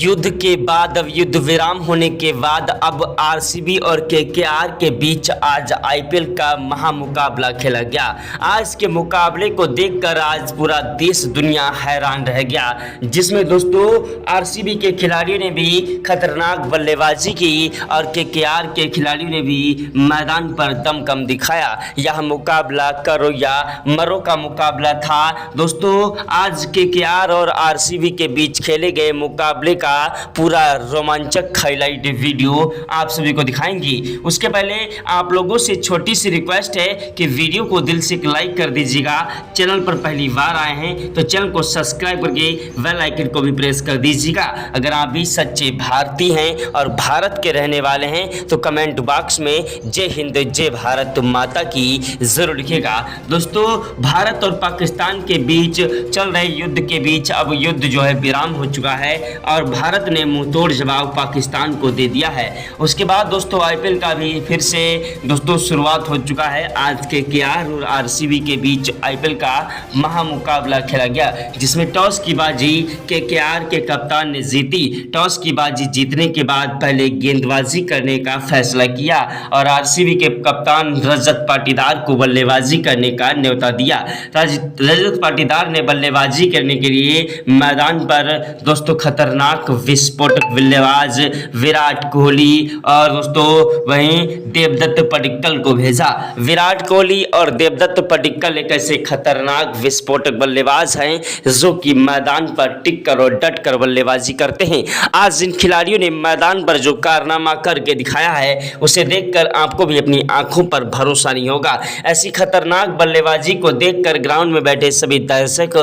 युद्ध के बाद अब युद्ध विराम होने के बाद अब आरसीबी और केकेआर के बीच आज आईपीएल का महामुकाबला खेला गया। आज के मुकाबले को देखकर आज पूरा देश दुनिया हैरान रह गया, जिसमें दोस्तों आरसीबी के खिलाड़ियों ने भी खतरनाक बल्लेबाजी की और केकेआर के खिलाड़ियों ने भी मैदान पर दमखम दिखाया। यह मुकाबला करो या मरो का मुकाबला था दोस्तों। आज केकेआर और आरसीबी के बीच खेले गए मुकाबले का पूरा रोमांचक हाईलाइट वीडियो आप सभी को दिखाएंगी। उसके पहले आप लोगों से छोटी सी रिक्वेस्ट है कि वीडियो को दिल से लाइक कर दीजिएगा। चैनल पर पहली बार आए हैं तो चैनल को सब्सक्राइब करके बेल आइकन को भी प्रेस कर दीजिएगा। अगर आप भी सच्चे भारतीय हैं और भारत के रहने वाले हैं तो कमेंट बॉक्स में जय हिंद जय भारत माता की जरूर लिखिएगा। दोस्तों भारत और पाकिस्तान के बीच चल रहे युद्ध के बीच अब युद्ध जो है विराम हो चुका है और भारत ने मुंहतोड़ जवाब पाकिस्तान को दे दिया है। उसके बाद दोस्तों आईपीएल का भी फिर से दोस्तों शुरुआत हो चुका है। आज केकेआर और आरसीबी के बीच आईपीएल का महामुकाबला खेला गया, जिसमें टॉस की बाजी केकेआर के कप्तान ने जीती। टॉस की बाजी जीतने के बाद पहले गेंदबाजी करने का फैसला किया और आरसीबी के कप्तान रजत पाटीदार को बल्लेबाजी करने का न्योता दिया। रजत पाटीदार ने बल्लेबाजी करने के लिए मैदान पर दोस्तों खतरनाक विस्फोटक बल्लेबाज विराट कोहली और दोस्तों वहीं देवदत्त पडिक्कल को भेजा। विराट कोहली और देवदत्त पडिक्कल एक ऐसे खतरनाक विस्फोटक बल्लेबाज हैं जो कि मैदान पर टिक कर और डट कर बल्लेबाजी करते हैं। आज इन खिलाड़ियों ने मैदान पर जो कारनामा करके दिखाया है उसे देखकर आपको भी अपनी आंखों पर भरोसा नहीं होगा। ऐसी खतरनाक बल्लेबाजी को देखकर ग्राउंड में बैठे सभी दर्शक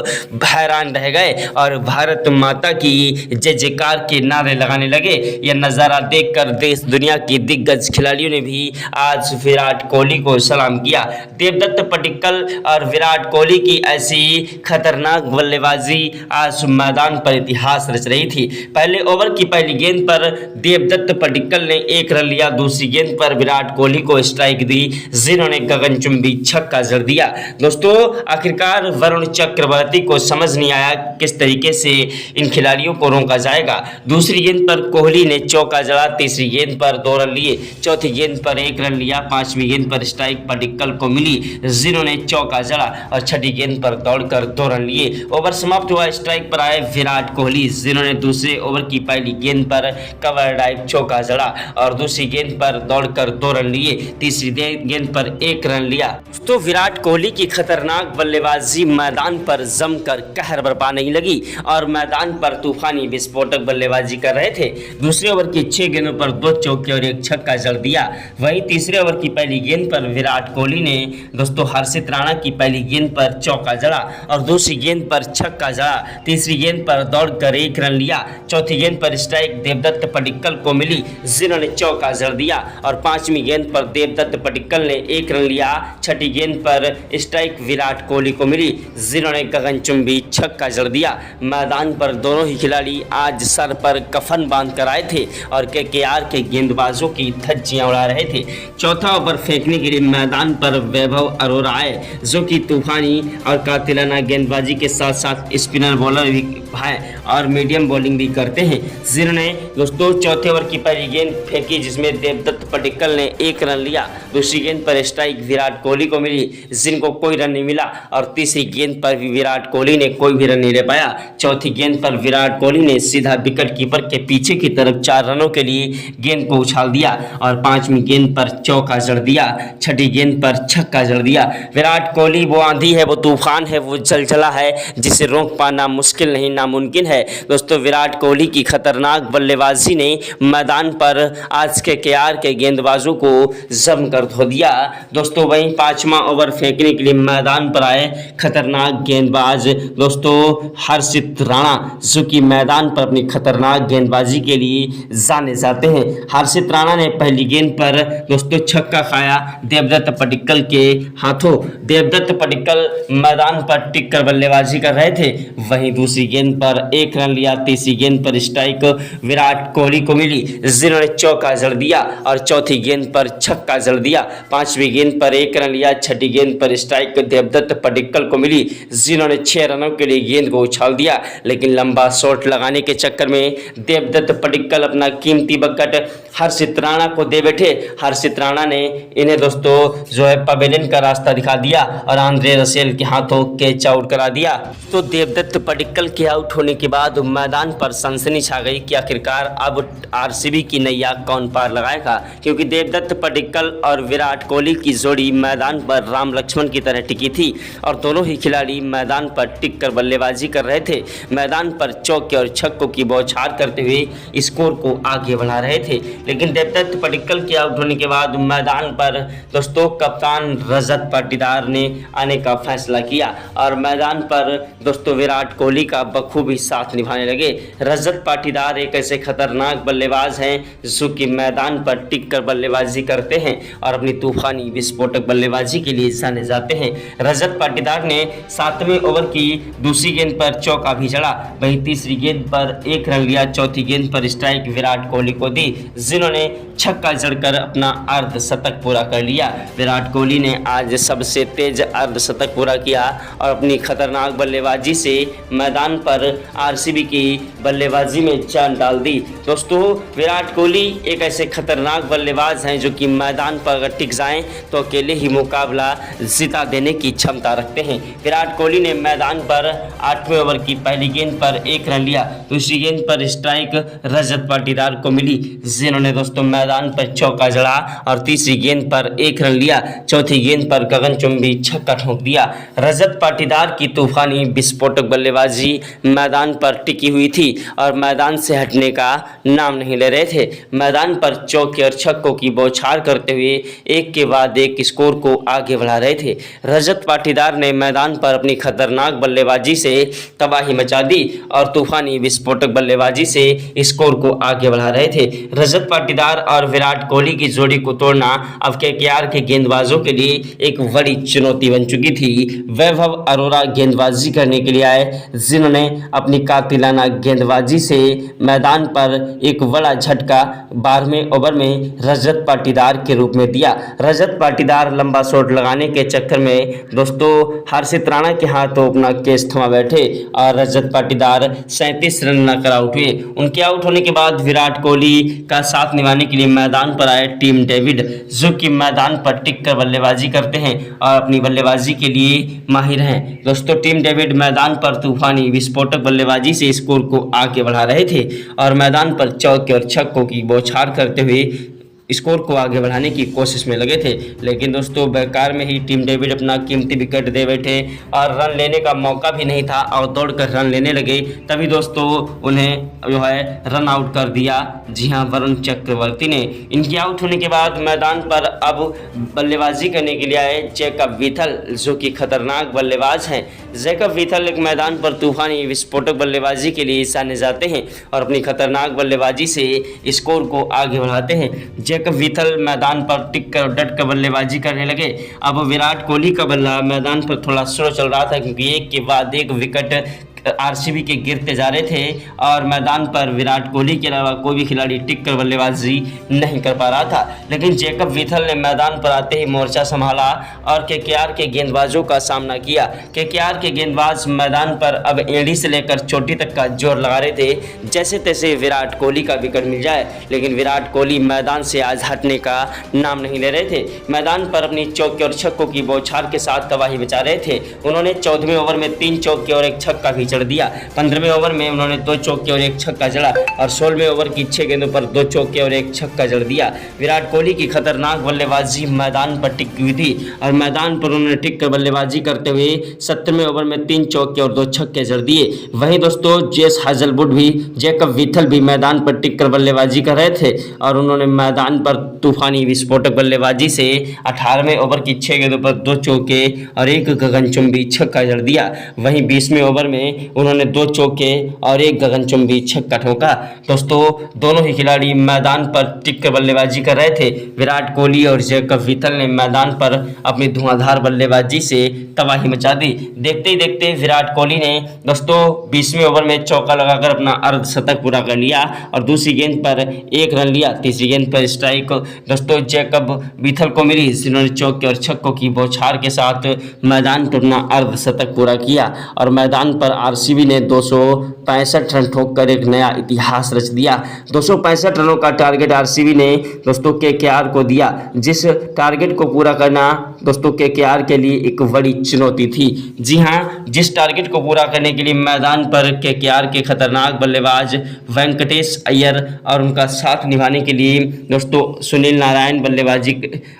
हैरान रह गए और भारत माता की जय जयकार के नारे लगाने लगे। यह नज़ारा देखकर देश दुनिया के दिग्गज खिलाड़ियों ने भी आज विराट कोहली को सलाम किया। देवदत्त पडिक्कल और विराट कोहली की ऐसी खतरनाक बल्लेबाजी आज मैदान पर इतिहास रच रही थी। पहले ओवर की पहली गेंद पर देवदत्त पडिक्कल ने 1 रन लिया। दूसरी गेंद पर विराट कोहली को स्ट्राइक दी, जिन्होंने गगनचुंबी छक्का जड़ दिया। दोस्तों आखिरकार वरुण चक्रवर्ती को समझ नहीं आया किस तरीके से इन खिलाड़ियों को रोका जाएगा। दूसरी गेंद पर कोहली ने चौका जड़ा, तीसरी गेंद पर 2 रन लिए, चौथी गेंद पर 1 रन लिया, पांचवी गेंद पर स्ट्राइक पडिक्कल को मिली, जिन्होंने चौका जड़ा और छठी गेंद पर दौड़कर 2 रन लिए। ओवर समाप्त हुआ, स्ट्राइक पर आए विराट कोहली, जिन्होंने दूसरे ओवर की पहली गेंद पर कवर ड्राइव चौका जड़ा और दूसरी गेंद पर दौड़कर 2 रन लिए, तीसरी गेंद पर 1 रन लिया। तो विराट कोहली की खतरनाक बल्लेबाजी मैदान पर जमकर कहर बरपा नहीं लगी और मैदान पर तूफानी विस्फोटक बल्लेबाजी कर रहे थे। दूसरे ओवर की 6 गेंदों पर 2 चौके और 1 छक्का जड़ दिया। वहीं तीसरे ओवर की पहली गेंद पर विराट कोहली ने दोस्तों हर्षित राणा की पहली गेंद पर चौका जड़ा और दूसरी गेंद पर छक्का जड़ा, तीसरी गेंद पर दौड़कर 1 रन लिया, चौथी गेंद पर स्ट्राइक देवदत्त पडिक्कल को मिली, जिन्होंने चौका जड़ दिया और पांचवी गेंद पर देवदत्त पडिक्कल ने 1 रन लिया, छठी गेंद पर स्ट्राइक विराट कोहली को मिली, जिन्होंने गगनचुंबी छक्का जड़ दिया। मैदान पर दोनों ही खिलाड़ी आज सर पर कफन बांध कर आए थे और केकेआर के गेंदबाजों की धज्जियां उड़ा रहे थे। चौथा ओवर फेंकने के लिए मैदान पर वैभव अरोरा आए, जो कि तूफानी और कातिलाना गेंदबाजी के साथ साथ स्पिनर बॉलर भी हैं और मीडियम बॉलिंग भी करते हैं, जिन्होंने दोस्तों चौथे ओवर की पहली गेंद फेंकी, जिसमें देवदत्त पडिक्कल ने 1 रन लिया, दूसरी गेंद पर स्ट्राइक विराट कोहली को मिली, जिनको कोई रन नहीं मिला और तीसरी गेंद पर भी विराट कोहली ने कोई भी रन नहीं ले पाया। चौथी गेंद पर विराट कोहली ने सीधा विकेट कीपर के पीछे की तरफ 4 रनों के लिए गेंद को उछाल दिया और पांचवी गेंद पर चौका जड़ दिया, छठी गेंद पर छक्का जड़ दिया। विराट कोहली वो आंधी है, वो तूफान है, वो जलजला है जिसे रोक पाना मुश्किल नहीं नामुमकिन है। दोस्तों विराट कोहली की खतरनाक बल्लेबाजी ने मैदान पर आज केकेआर के गेंदबाजों को जमकर धो दिया। दोस्तों वहीं 5वां ओवर फेंकने के लिए मैदान पर आए खतरनाक गेंदबाज दोस्तों हर्षित राणा, जो कि मैदान पर अपनी खतरनाक गेंदबाजी के लिए जाने जाते हैं। हर्षित राणा ने पहली गेंद पर दोस्तों छक्का खाया देवदत्त पडिक्कल के हाथों। देवदत्त पडिक्कल मैदान पर टिक कर बल्लेबाजी कर रहे थे। वहीं दूसरी गेंद पर 1 रन लिया, तीसरी गेंद पर स्ट्राइक विराट कोहली को मिली, जिन्होंने चौका जड़ दिया और चौथी गेंद पर छक्का जड़ दिया। 5वीं गेंद पर 1 रन लिया। 6ठी गेंद पर स्ट्राइक देवदत्त पडिक्कल को मिली, जिन्होंने 6 रनों के लिए गेंद को उछाल दिया, लेकिन लंबा शॉट लगाने के चक्कर में देवदत्त पडिक्कल अपना कीमती विकेट हर्षित राणा को दे बैठे। हर्षित राणा ने इन्हें दोस्तों जो है पवेलियन का रास्ता दिखा दिया और आंद्रे रसेल के हाथों कैच आउट करा दिया। तो देवदत्त पडिक्कल के आउट होने के बाद मैदान पर सनसनी छा गई कि आखिरकार अब आरसीबी की नैया कौन पार लगाएगा, क्योंकि देवदत्त पडिक्कल और विराट कोहली की जोड़ी मैदान पर राम लक्ष्मण की तरह टिकी थी और दोनों ही खिलाड़ी मैदान पर टिक कर बल्लेबाजी कर रहे थे। मैदान पर चौके और छक्कों की बौछार करते हुए स्कोर को आगे बढ़ा रहे थे। लेकिन देवदत्त पडिक्कल के आउट होने के बाद मैदान पर दोस्तों कप्तान रजत पाटीदार ने आने का फैसला किया और मैदान पर दोस्तों विराट कोहली का बखूबी साथ निभाने लगे। रजत पाटीदार एक ऐसे खतरनाक बल्लेबाज हैं जो कि मैदान पर टिक कर बल्लेबाजी करते हैं और अपनी तूफानी विस्फोटक बल्लेबाजी के लिए जाने जाते हैं। रजत पाटीदार ने 7वें ओवर की दूसरी गेंद पर चौका भी जड़ा, वहीं तीसरी गेंद पर 1 रन लिया। चौथी गेंद पर स्ट्राइक विराट कोहली को दी, जिन्होंने छक्का जड़कर अपना अर्धशतक पूरा कर लिया। विराट कोहली ने आज सबसे तेज अर्धशतक पूरा किया और अपनी खतरनाक बल्लेबाजी से मैदान पर आरसीबी की बल्लेबाजी में जान डाल दी। दोस्तों विराट कोहली एक ऐसे खतरनाक बल्लेबाज हैं जो कि मैदान पर अगर टिक जाएं तो अकेले ही मुकाबला जिता देने की क्षमता रखते हैं। विराट कोहली ने मैदान पर 8वें ओवर की पहली गेंद पर 1 रन लिया। दूसरी गेंद पर स्ट्राइक रजत पाटीदार को मिली, जिन्होंने दोस्तों मैदान पर चौका जड़ा और तीसरी गेंद पर 1 रन लिया। चौथी गेंद पर गगनचुंबी छक्का ठोक दिया। रजत पाटीदार की तूफानी विस्फोटक बल्लेबाजी मैदान पर टिकी हुई थी और मैदान से हटने का नाम नहीं ले रहे थे। मैदान पर चौके और छक्कों की बौछार करते हुए एक के बाद एक स्कोर को आगे बढ़ा रहे थे। रजत पाटीदार ने मैदान पर अपनी खतरनाक बल्लेबाजी से तबाही मचा दी और तूफानी विस्फोटक बल्लेबाजी से स्कोर को आगे बढ़ा रहे थे। रजत पाटीदार और विराट कोहली की जोड़ी को तोड़ना अब केकेआर के गेंदबाजों के लिए एक बड़ी चुनौती बन चुकी थी। वैभव अरोड़ा गेंदबाजी करने के लिए आए, जिन्होंने अपनी कातिलाना गेंदबाजी से मैदान पर एक बड़ा झटका 12वें ओवर में रजत पाटीदार के रूप में दिया। रजत पाटीदार लंबा शॉट लगाने के चक्कर में दोस्तों हर्षित राणा के हाथों अपना केस थमा बैठे और रजत पाटीदार 37 रन बनाकर आउट हुए। उनके आउट होने के बाद विराट कोहली का साथ निभाने के लिए मैदान पर आए टीम डेविड, जो कि मैदान पर टिक कर बल्लेबाजी करते हैं और अपनी बल्लेबाजी के लिए माहिर हैं। दोस्तों टीम डेविड मैदान पर तूफानी विस्फोटक बल्लेबाजी से स्कोर को आगे बढ़ा रहे थे और मैदान पर चौके और छक्कों की बौछार करते हुए स्कोर को आगे बढ़ाने की कोशिश में लगे थे। लेकिन दोस्तों बेकार में ही टीम डेविड अपना कीमती विकेट दे बैठे और रन लेने का मौका भी नहीं था और दौड़कर रन लेने लगे, तभी दोस्तों उन्हें जो है रन आउट कर दिया। जी हां, वरुण चक्रवर्ती ने। इनके आउट होने के बाद मैदान पर अब बल्लेबाजी करने के लिए आए जैकब वीथल, जो कि खतरनाक बल्लेबाज हैं। जैकब वीथल एक मैदान पर तूफानी विस्फोटक बल्लेबाजी के लिए जाने जाते हैं और अपनी खतरनाक बल्लेबाजी से स्कोर को आगे बढ़ाते हैं। जैकब वीथल मैदान पर टिक कर डट कर बल्लेबाजी करने लगे। अब विराट कोहली का बल्ला मैदान पर थोड़ा स्लो चल रहा था, क्योंकि एक के बाद एक विकेट आरसीबी के गिरते जा रहे थे और मैदान पर विराट कोहली के अलावा कोई भी खिलाड़ी टिक कर बल्लेबाजी नहीं कर पा रहा था। लेकिन जैकब वीथल ने मैदान पर आते ही मोर्चा संभाला और केकेआर के गेंदबाजों का सामना किया। केकेआर के गेंदबाज मैदान पर अब एड़ी से लेकर चोटी तक का जोर लगा रहे थे, जैसे तैसे विराट कोहली का विकेट मिल जाए। लेकिन विराट कोहली मैदान से आज हटने का नाम नहीं ले रहे थे। मैदान पर अपनी चौके और छक्कों की बौछार के साथ तबाही मचा रहे थे। उन्होंने 14वें ओवर में 3 चौके और 1 छक्का भी जड़ दिया। 15वें ओवर में उन्होंने 2 चौके और 1 छक्का जड़ा और 16वें ओवर की 6 गेंदों पर 2 चौके और 1 छक्का जड़ दिया। विराट कोहली की खतरनाक बल्लेबाजी मैदान पर टिकी हुई थी और मैदान पर उन्होंने टिक कर बल्लेबाजी करते हुए 17वें ओवर में 3 चौके और 2 छक्के जड़ दिए। वहीं दोस्तों जेस हाजलवुड भी, जैकब वीथल भी मैदान पर टिक कर बल्लेबाजी कर रहे थे और उन्होंने मैदान पर तूफानी विस्फोटक बल्लेबाजी से 18वें ओवर की 6 गेंदों पर 2 चौके और 1 गगनचुंबी छक्का जड़ दिया। वहीं 20वें ओवर में उन्होंने 2 चौके और 1 गगनचुंबी छक्का ठोका। दोस्तों दोनों ही खिलाड़ी मैदान पर टिक कर बल्लेबाजी कर रहे थे। विराट कोहली और जैकब वीथल ने मैदान पर अपनी धुआंधार बल्लेबाजी से तबाही मचा दी। देखते ही देखते विराट कोहली ने दोस्तों 20वें ओवर में चौका लगाकर अपना अर्धशतक पूरा कर लिया और दूसरी गेंद पर 1 रन लिया। तीसरी गेंद पर स्ट्राइक दोस्तों जैकब वीथल को मिली, जिन्होंने चौके और छक्कों की बौछार के साथ मैदान पर अपना अर्धशतक पूरा किया और मैदान पर आरसीबी ने 265 रन ठोककर एक नया इतिहास रच दिया। 265 रनों का टारगेट आरसीबी ने दोस्तों केकेआर को दिया, जिस टारगेट को पूरा करना दोस्तों केकेआर के लिए एक बड़ी चुनौती थी। जी हाँ, जिस टारगेट को पूरा करने के लिए मैदान पर केकेआर के खतरनाक बल्लेबाज वेंकटेश अय्यर और उनका साथ निभाने के लिए दोस्तों सुनील नारायण बल्लेबाजी,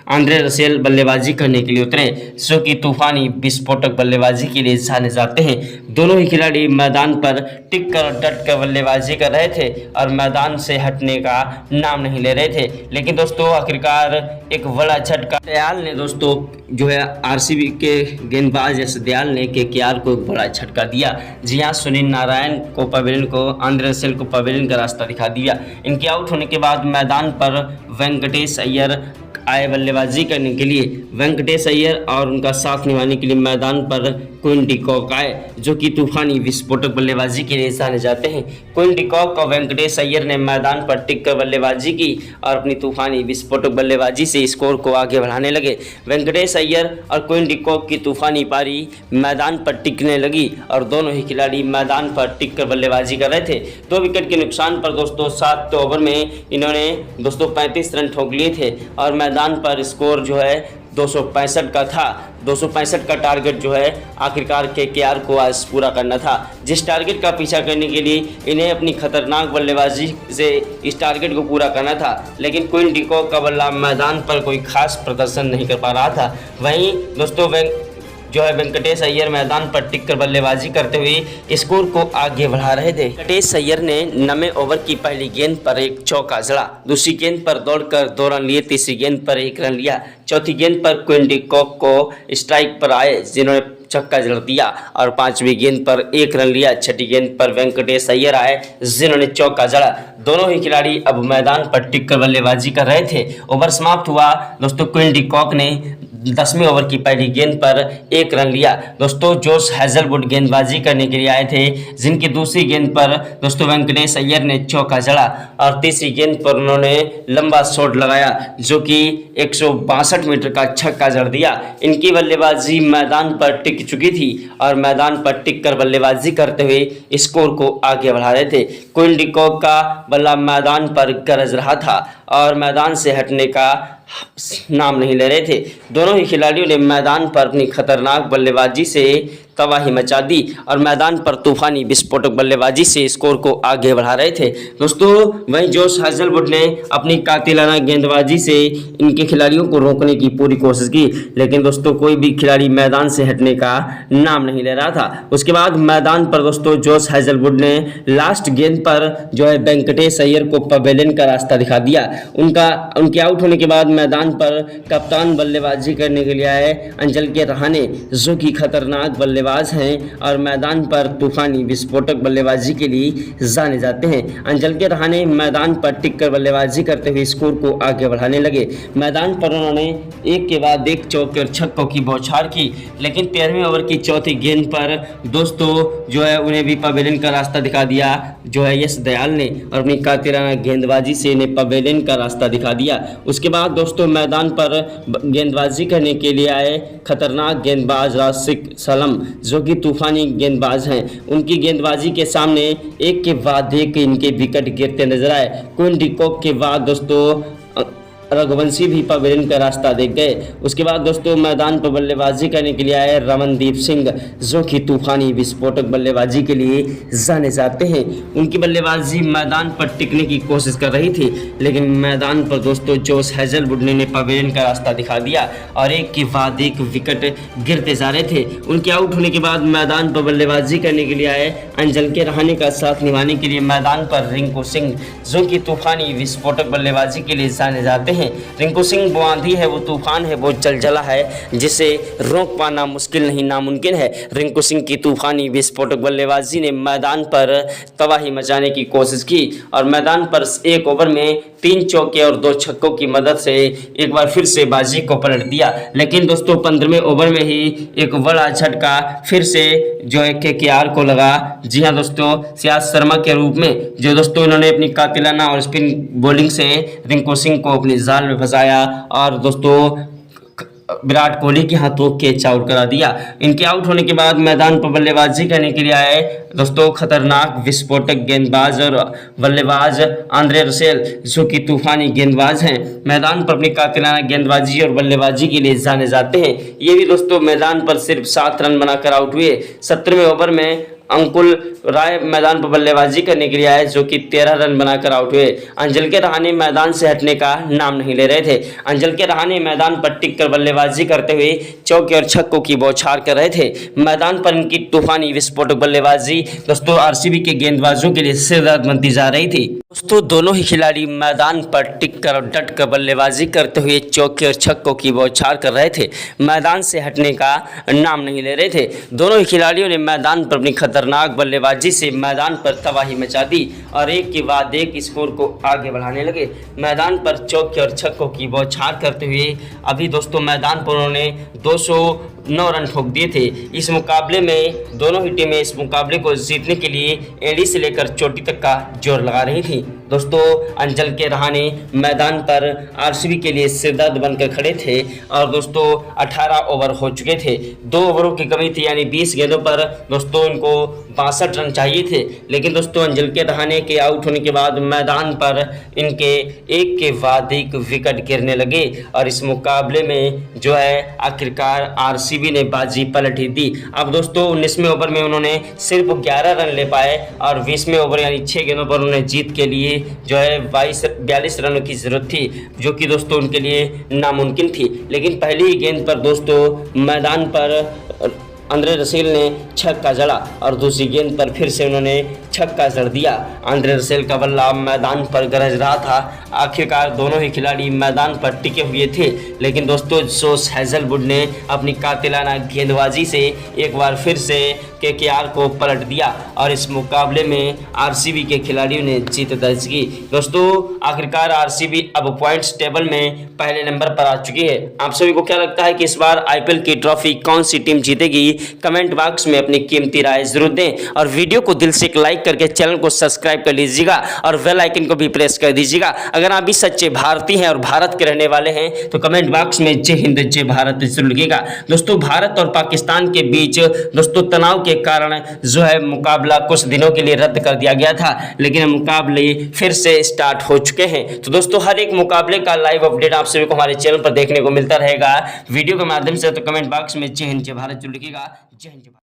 आंद्रे रसेल बल्लेबाजी करने के लिए उतरे, जो कि तूफानी विस्फोटक बल्लेबाजी के लिए जाने जाते हैं। दोनों ही खिलाड़ी मैदान पर टिक कर डट कर बल्लेबाजी कर रहे थे और मैदान से हटने का नाम नहीं ले रहे थे। लेकिन दोस्तों आखिरकार एक बड़ा झटका दयाल ने दोस्तों जो है आरसीबी के गेंदबाज एस दयाल ने केकेआर को एक बड़ा झटका दिया। जी हाँ, सुनील नारायण को पवेलियन को, आंद्रे रसेल को पवेलियन का रास्ता दिखा दिया। इनके आउट होने के बाद मैदान पर वेंकटेश अय्यर आए बल्लेबाजी करने के लिए। वेंकटेश अय्यर और उनका साथ निभाने के लिए मैदान पर क्विन डिकॉक आए, जो कि तूफानी विस्फोटक बल्लेबाजी के लिए जाने जाते हैं। क्विन डिकॉक और वेंकटेश अय्यर ने मैदान पर टिक कर बल्लेबाजी की और अपनी तूफानी विस्फोटक बल्लेबाजी से स्कोर को आगे बढ़ाने लगे। वेंकटेश अय्यर और क्विन डिकॉक की तूफानी पारी मैदान पर टिकने लगी और दोनों ही खिलाड़ी मैदान पर टिक कर बल्लेबाजी कर रहे थे। 2 विकेट के नुकसान पर दोस्तों 7 ओवर में इन्होंने दोस्तों 35 रन ठोक लिए थे और मैदान पर स्कोर जो है 265 का था। 265 का टारगेट जो है आखिरकार केकेआर को आज पूरा करना था, जिस टारगेट का पीछा करने के लिए इन्हें अपनी खतरनाक बल्लेबाजी से इस टारगेट को पूरा करना था। लेकिन क्विन डिकॉक का बल्ला मैदान पर कोई खास प्रदर्शन नहीं कर पा रहा था। वहीं दोस्तों जो है वेंकटेश अय्यर मैदान पर टिककर बल्लेबाजी करते हुए स्कोर को आगे बढ़ा रहे थे। वेंकटेश अय्यर ने 9वें ओवर की पहली गेंद पर एक चौका जड़ा, दूसरी गेंद पर दौड़कर 2 रन लिए, तीसरी गेंद पर 1 रन लिया, चौथी गेंद पर क्विन डिकॉक को स्ट्राइक पर आए, जिन्होंने छक्का जड़ दिया और 5वीं गेंद पर 1 रन लिया। छठी गेंद पर वेंकटेश अय्यर आए, जिन्होंने चौका जड़ा। दोनों ही खिलाड़ी अब मैदान पर टिककर बल्लेबाजी कर रहे थे। ओवर समाप्त हुआ दोस्तों, क्विन डिकॉक ने 10वें ओवर की पहली गेंद पर 1 रन लिया। दोस्तों जोश हैजलवुड गेंदबाजी करने के लिए आए थे, जिनकी दूसरी गेंद पर दोस्तों वेंकटेश अय्यर ने चौका जड़ा और तीसरी गेंद पर उन्होंने लंबा शॉट लगाया, जो कि 162 मीटर का छक्का जड़ दिया। इनकी बल्लेबाजी मैदान पर टिक चुकी थी और मैदान पर टिक कर बल्लेबाजी करते हुए स्कोर को आगे बढ़ा रहे थे। क्विन डिकॉक का बल्ला मैदान पर गरज रहा था और मैदान से हटने का नाम नहीं ले रहे थे। दोनों ही खिलाड़ियों ने मैदान पर अपनी खतरनाक बल्लेबाजी से तबाही मचा दी और मैदान पर तूफानी विस्फोटक बल्लेबाजी से स्कोर को आगे बढ़ा रहे थे। दोस्तों वहीं जोश हैजलवुड ने अपनी कातिलाना गेंदबाजी से इनके खिलाड़ियों को रोकने की पूरी कोशिश की, लेकिन दोस्तों कोई भी खिलाड़ी मैदान से हटने का नाम नहीं ले रहा था। उसके बाद मैदान पर दोस्तों जोश हैजलवुड ने लास्ट गेंद पर जो है वेंकटेश अय्यर को पवेलियन का रास्ता दिखा दिया। उनके आउट होने के बाद मैदान पर कप्तान बल्लेबाजी करने के लिए आए अंचल के रहाणे, जो कि खतरनाक बल्लेबाज हैं और मैदान पर तूफानी विस्फोटक बल्लेबाजी के लिए जाने जाते हैं। अंचल के रहाणे मैदान पर टिककर बल्लेबाजी करते हुए स्कोर को आगे बढ़ाने लगे। मैदान पर उन्होंने एक के बाद एक चौके और छक्कों की बौछार की, लेकिन 13वें ओवर की चौथी गेंद पर दोस्तों जो है उन्हें भी पवेलियन का रास्ता दिखा दिया जो है एस दयाल ने, और अपनी कातिलाना गेंदबाजी से इन्हें पवेलियन का रास्ता दिखा दिया। उसके बाद दोस्तों मैदान पर गेंदबाजी करने के लिए आए खतरनाक गेंदबाज राशिक सलम, जो कि तूफानी गेंदबाज हैं। उनकी गेंदबाजी के सामने एक के बाद एक इनके विकेट गिरते नजर आए। क्विन डिकॉक के बाद दोस्तों रघुवंशी भी पवेलियन का रास्ता देख गए। उसके बाद दोस्तों मैदान पर बल्लेबाजी करने के लिए आए रमनदीप सिंह, जो कि तूफानी विस्फोटक बल्लेबाजी के लिए जाने जाते हैं। उनकी बल्लेबाजी मैदान पर टिकने की कोशिश कर रही थी, लेकिन मैदान पर दोस्तों जोश हैजलवुड ने पवेलियन का रास्ता दिखा दिया और एक के बाद एक विकेट गिरते जा रहे थे। उनके आउट होने के बाद मैदान पर बल्लेबाजी करने के लिए आए अंचल के रहाणे का साथ निभाने के लिए मैदान पर रिंकू सिंह, जो कि तूफानी विस्फोटक बल्लेबाजी के लिए जाने जाते हैं। हैं। रिंकू सिंह वो आंधी है, वो तूफान है, वो जलजला है जिसे रोक पाना मुश्किल नहीं नामुमकिन है। रिंकू सिंह की तूफानी विस्फोटक बल्लेबाजी ने मैदान पर तबाही मचाने की कोशिश की और मैदान पर एक ओवर में 3 चौके और 2 छक्कों की मदद से एक बार फिर से बाजी को पलट दिया। लेकिन दोस्तों 15वें ओवर में ही एक बड़ा झटका फिर से जो है केकेआर को लगा। जी हाँ दोस्तों, सियाज शर्मा के रूप में जो दोस्तों इन्होंने अपनी कातिलाना और स्पिन बॉलिंग से रिंकू सिंह को अपनी जाल में फंसाया और दोस्तों विराट कोहली के हाथों कैच आउट करा दिया। इनके आउट होने के बाद मैदान पर बल्लेबाजी करने के लिए आए दोस्तों खतरनाक विस्फोटक गेंदबाज और बल्लेबाज आंद्रे रसेल, जो कि तूफानी गेंदबाज हैं। मैदान पर अपनी कातिलाना गेंदबाजी और बल्लेबाजी के लिए जाने जाते हैं। ये भी दोस्तों मैदान पर सिर्फ 7 रन बनाकर आउट हुए। 17वें ओवर में अंकुल राय मैदान पर बल्लेबाजी करने के लिए आए, जो कि 13 रन बनाकर आउट हुए। अंजल के रहाणे मैदान से हटने का नाम नहीं ले रहे थे। अंजल के रहाणे मैदान पर टिककर बल्लेबाजी करते हुए चौके और छक्कों की बौछार कर रहे थे। मैदान पर इनकी तूफानी विस्फोटक बल्लेबाजी दोस्तों आरसीबी के गेंदबाजों के लिए सिरदर्द बनती जा रही थी। दोस्तों दोनों ही खिलाड़ी मैदान पर टिककर और डटकर बल्लेबाजी करते हुए चौके और छक्कों की बौछार कर रहे थे। मैदान से हटने का नाम नहीं ले रहे थे। दोनों ही खिलाड़ियों ने मैदान पर अपनी खतरनाक बल्लेबाजी से मैदान पर तबाही मचा दी और एक के बाद एक स्कोर को आगे बढ़ाने लगे। मैदान पर चौके और छक्कों की बौछार करते हुए अभी दोस्तों मैदान पर उन्होंने 209 रन ठोक दिए थे। इस मुकाबले में दोनों ही टीमें इस मुकाबले को जीतने के लिए एड़ी से लेकर चोटी तक का जोर लगा रही थी। दोस्तों अंजल के रहाणे मैदान पर आरसीबी के लिए सिरदर्द बनकर खड़े थे और दोस्तों 18 ओवर हो चुके थे। 2 ओवरों की कमी थी, यानी 20 गेंदों पर दोस्तों इनको 62 रन चाहिए थे। लेकिन दोस्तों अंजल के रहाणे के आउट होने के बाद मैदान पर इनके एक के बाद एक विकेट गिरने लगे और इस मुकाबले में जो है आखिरकार आरसीबी ने बाजी पलट ही दी। अब दोस्तों 19वें ओवर में उन्होंने सिर्फ 11 रन ले पाए और 20वें ओवर यानी 6 गेंदों पर उन्हें जीत के लिए जो है 42 रनों की जरूरत थी, जो कि दोस्तों उनके लिए नामुमकिन थी। लेकिन पहली ही गेंद पर दोस्तों मैदान पर आंद्रे रसेल ने छक्का जड़ा और दूसरी गेंद पर फिर से उन्होंने छक्का जड़ दिया। आंद्रे रसेल का बल्ला मैदान पर गरज रहा था। आखिरकार दोनों ही खिलाड़ी मैदान पर टिके हुए थे, लेकिन दोस्तों जोश हेजलवुड ने अपनी कातिलाना गेंदबाजी से एक बार फिर से केकेआर को पलट दिया और इस मुकाबले में आरसीबी के खिलाड़ियों ने जीत दर्ज की। दोस्तों आखिरकार आरसीबी अब पॉइंट्स टेबल में पहले नंबर पर आ चुकी है। आप सभी को क्या लगता है कि इस बार आईपीएल की ट्रॉफी कौन सी टीम जीतेगी? कमेंट बॉक्स में अपनी कीमती राय जरूर दें और वीडियो को दिल से एक लाइक करके चैनल को सब्सक्राइब कर लीजिएगा और बेल आइकन को भी प्रेस कर दीजिएगा। अगर आप भी सच्चे भारतीय हैं और भारत के रहने वाले हैं तो कमेंट बॉक्स में जय हिंद जय भारत जरूर लिखिएगा। दोस्तों भारत और पाकिस्तान के बीच दोस्तों तनाव के कारण जो है मुकाबला कुछ दिनों के लिए रद्द कर दिया गया था, लेकिन मुकाबले फिर से स्टार्ट हो चुके हैं। तो दोस्तों हर एक मुकाबले का लाइव अपडेट आप सभी को हमारे चैनल पर देखने को मिलता रहेगा वीडियो के माध्यम से। तो कमेंट बॉक्स में जय हिंद जय भारत जरूर लिखिएगा। जय हिंद।